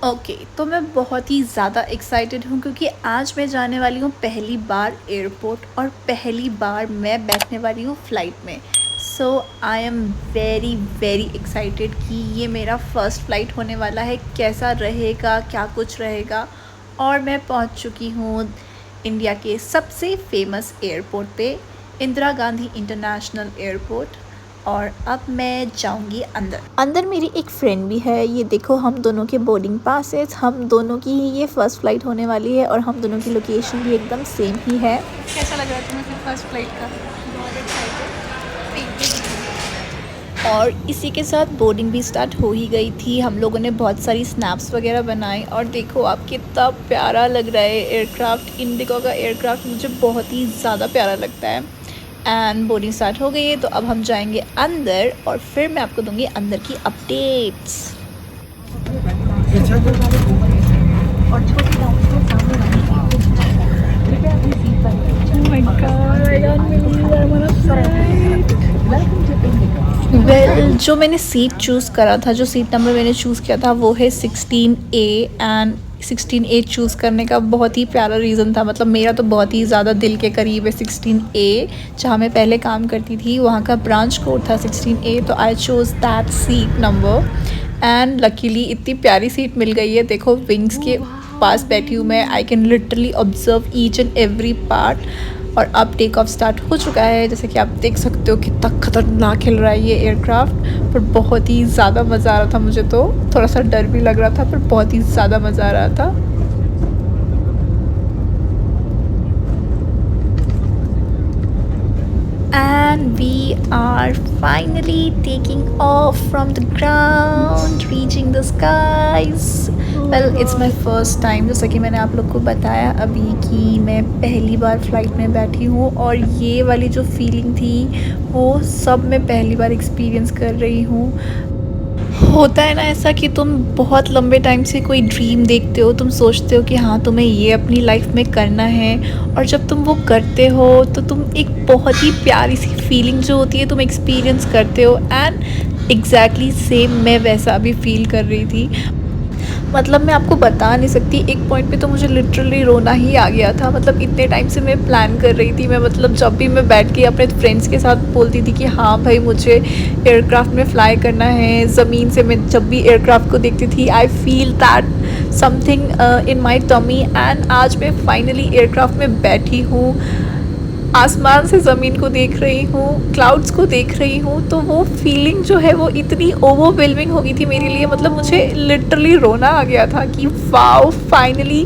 Okay तो मैं बहुत ही ज़्यादा एक्साइटेड हूँ क्योंकि आज मैं जाने वाली हूँ पहली बार एयरपोर्ट और पहली बार मैं बैठने वाली हूँ फ़्लाइट में। So I am very very excited कि ये मेरा फ़र्स्ट फ़्लाइट होने वाला है, कैसा रहेगा, क्या कुछ रहेगा। और मैं पहुँच चुकी हूँ इंडिया के सबसे फेमस एयरपोर्ट पे, इंदिरा गांधी इंटरनेशनल एयरपोर्ट। और अब मैं जाऊंगी अंदर। अंदर मेरी एक फ्रेंड भी है, ये देखो हम दोनों के बोर्डिंग पासेस, हम दोनों की ही ये फ़र्स्ट फ़्लाइट होने वाली है और हम दोनों की लोकेशन भी एकदम सेम ही है। कैसा लग रहा है तुम्हें फिर फर्स्ट फ़्लाइट का? बहुत एक्साइटेड। और इसी के साथ बोर्डिंग भी स्टार्ट हो ही गई थी। हम लोगों ने बहुत सारी स्नैप्स वगैरह बनाई और देखो आप कितना प्यारा लग रहा है एयरक्राफ्ट। इंडिगो का एयरक्राफ्ट मुझे बहुत ही ज़्यादा प्यारा लगता है। एंड बोर्डिंग स्टार्ट हो गई है तो अब हम जाएंगे अंदर और फिर मैं आपको दूंगी अंदर की अपडेट्स। वेल जो मैंने सीट चूज़ करा था, जो सीट नंबर मैंने चूज़ किया था वो है 16A। एंड 16A चूज़ करने का बहुत ही प्यारा रीज़न था, मतलब मेरा तो बहुत ही ज़्यादा दिल के करीब है 16A। जहाँ मैं पहले काम करती थी वहाँ का ब्रांच कोड था 16A, तो I chose that seat number. And luckily इतनी प्यारी सीट मिल गई है। देखो विंग्स के पास बैठी हूँ मैं, I can literally observe each and every part. और अब टेक ऑफ स्टार्ट हो चुका है, जैसे कि आप देख सकते हो कितना खतरनाक हिल रहा है ये एयरक्राफ्ट। पर बहुत ही ज़्यादा मज़ा आ रहा था मुझे, तो थोड़ा सा डर भी लग रहा था पर बहुत ही ज़्यादा मज़ा आ रहा था। And we are finally taking off from the ground, reaching the skies. Well, it's my first time, जैसा कि मैंने आप लोग को बताया अभी कि मैं पहली बार फ़्लाइट में बैठी हूँ और ये वाली जो फीलिंग थी वो सब मैं पहली बार एक्सपीरियंस कर रही हूँ। होता है ना ऐसा कि तुम बहुत लंबे टाइम से कोई ड्रीम देखते हो, तुम सोचते हो कि हाँ तुम्हें ये अपनी लाइफ में करना है, और जब तुम वो करते हो तो तुम एक बहुत ही प्यारी सी फीलिंग जो होती है तुम एक्सपीरियंस करते हो। एंड एग्जैक्टली सेम मैं वैसा अभी फील कर रही थी। मतलब मैं आपको बता नहीं सकती, एक पॉइंट पे तो मुझे लिटरली रोना ही आ गया था। मतलब इतने टाइम से मैं प्लान कर रही थी, मैं मतलब जब भी मैं बैठ के अपने फ्रेंड्स के साथ बोलती थी कि हाँ भाई मुझे एयरक्राफ्ट में फ़्लाई करना है, ज़मीन से मैं जब भी एयरक्राफ्ट को देखती थी I feel that something in my tummy. And आज मैं फाइनली एयरक्राफ्ट में बैठी हूँ, आसमान से ज़मीन को देख रही हूँ, क्लाउड्स को देख रही हूँ, तो वो फीलिंग जो है वो इतनी ओवरवेलमिंग हो गई थी मेरे लिए। मतलब मुझे लिटरली रोना आ गया था कि wow finally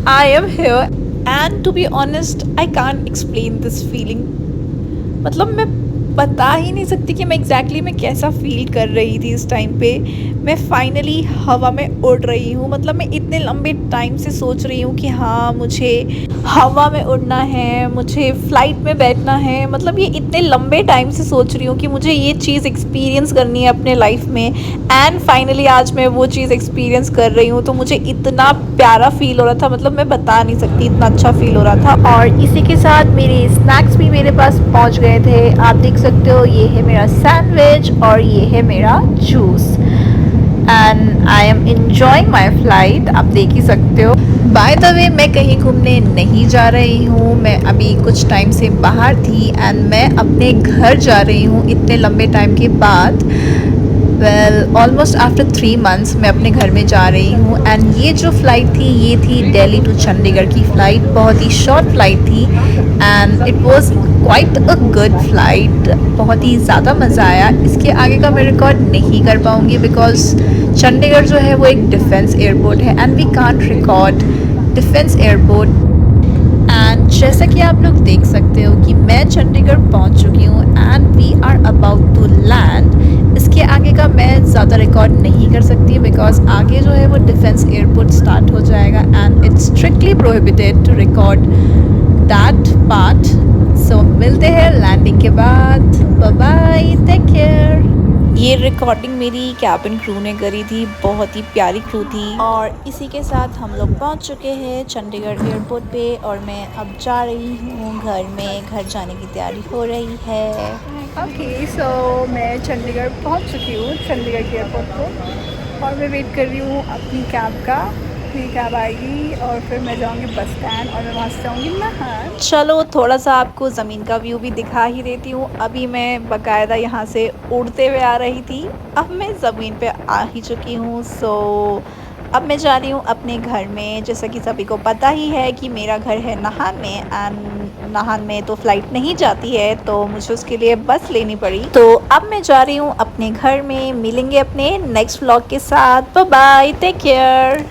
I am here. And to be honest I can't explain this feeling. मतलब मैं बता ही नहीं सकती कि मैं एग्जैक्टली मैं कैसा फील कर रही थी इस टाइम पे। मैं फाइनली हवा में उड़ रही हूँ। मतलब मैं इतने लंबे टाइम से सोच रही हूँ कि हाँ मुझे हवा में उड़ना है, मुझे फ़्लाइट में बैठना है। मतलब ये इतने लंबे टाइम से सोच रही हूँ कि मुझे ये चीज़ एक्सपीरियंस करनी है अपने लाइफ में। एंड फाइनली आज मैं वो चीज़ एक्सपीरियंस कर रही हूँ, तो मुझे इतना प्यारा फील हो रहा था। मतलब मैं बता नहीं सकती, इतना अच्छा फील हो रहा था। और इसी के साथ मेरे स्नैक्स भी मेरे पास पहुँच गए थे। आप देख सकते हो ये है मेरा सैंडविच और ये है मेरा juice. And I am enjoying my flight, आप देख ही सकते हो। बाय द वे मैं कहीं घूमने नहीं जा रही हूँ, मैं अभी कुछ टाइम से बाहर थी एंड मैं अपने घर जा रही हूँ इतने लंबे टाइम के बाद। वेल ऑलमोस्ट आफ्टर 3 मंथ्स मैं अपने घर में जा रही हूँ। एंड ये जो फ़्लाइट थी ये थी दिल्ली टू चंडीगढ़ की फ़्लाइट, बहुत ही शॉर्ट फ्लाइट थी and it was quite a good flight. बहुत ही ज़्यादा मज़ा आया। इसके आगे का मैं रिकॉर्ड नहीं कर पाऊँगी बिकॉज चंडीगढ़ जो है वो एक डिफेंस एयरपोर्ट है and we can't record defence airport. And जैसा कि आप लोग देख सकते हो कि मैं चंडीगढ़ पहुंच चुकी हूँ and we are about to land. इसके आगे का मैं ज़्यादा रिकॉर्ड नहीं कर सकती बिकॉज आगे जो है वो डिफेंस एयरपोर्ट स्टार्ट हो जाएगा and it's strictly prohibited to record that part. So मिलते हैं लैंडिंग के बाद। Bye bye, take care. ये रिकॉर्डिंग मेरी कैबिन क्रू ने करी थी, बहुत ही प्यारी क्रू थी। और इसी के साथ हम लोग पहुंच चुके हैं चंडीगढ़ एयरपोर्ट पे और मैं अब जा रही हूँ घर में। घर जाने की तैयारी हो रही है। ओके सो मैं चंडीगढ़ पहुंच चुकी हूँ, चंडीगढ़ के एयरपोर्ट पे। और मैं वेट कर रही हूँ अपनी कैब का। मेरी कैब आएगी और फिर मैं जाऊँगी बस स्टैंड और मैं वहाँ से जाऊँगी नहान। चलो थोड़ा सा आपको ज़मीन का व्यू भी दिखा ही देती हूँ। अभी मैं बाकायदा यहाँ से उड़ते हुए आ रही थी, अब मैं ज़मीन पे आ ही चुकी हूँ। सो अब मैं जा रही हूँ अपने घर में। जैसा कि सभी को पता ही है कि मेरा घर है नाहन में, एंड नाहन में तो फ़्लाइट नहीं जाती है, तो मुझे उसके लिए बस लेनी पड़ी। तो अब मैं जा रही हूँ अपने घर में। मिलेंगे अपने नेक्स्ट व्लॉग के साथ। Bye bye, take care.